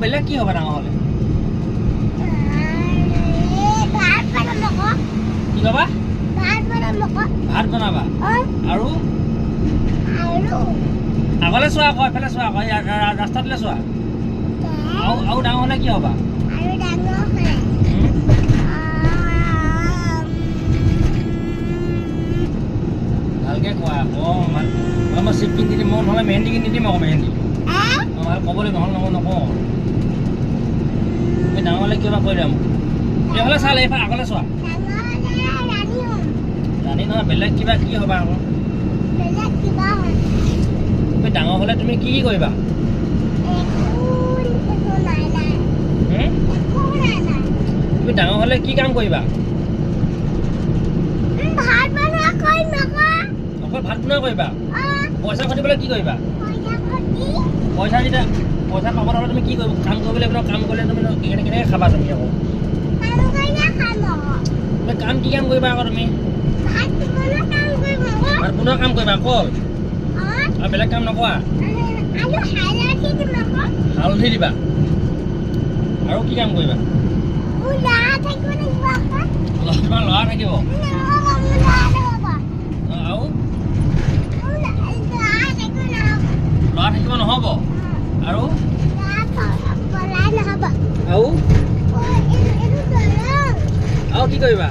বেলেগ কি হ'ব ডাঙৰ হ'লে? কি ক'বা? ভাত বনাবা আৰু আগলৈ চোৱা আকৌ এফালে চোৱা আকৌ ৰাস্তাটোলৈ চোৱা আৰু ডাঙৰ হ'লে কি হ'বা? ভালকৈ কোৱা আকৌ মই চিপ কিনি দিম মই নহ'লে মেহেন্দি কিনি দিম আকৌ মেহেন্দি মই ক'বলৈ নহ'লে নকওঁ তুমি ডাঙৰ হ'লে কিবা কৈ দিয়া মোক এইফালে চালে এইফালে আগলৈ চোৱা জানি নহয় বেলেগ কিবা কি হ'বা আকৌ তুমি ডাঙৰ হ'লে তুমি কি কৰিবা? তুমি ডাঙৰ হ'লে কি কাম কৰিবা? অকল ভাত বনোৱা কৰিবা? পইচা ঘটিবলৈ কি কৰিবা? পইচা যেতিয়া পইচা পাব হ'লে তুমি কি কৰিবা? কাম কৰিব লাগিব কাম কৰিলে তুমি কেনেকৈ খাবা তুমি আকৌ কাম কি কাম কৰিবা আকৌ তুমি? ভাত বনোৱা কাম কৰিবা অকল আৰু বেলেগ কাম নকৰা? হালধি দিবা আৰু কি কাম কৰিবা? তোমাৰ ল'ৰা থাকিব আৰু ল'ৰা থাকিব নহ'ব আৰু আৰু কি কৰিবা?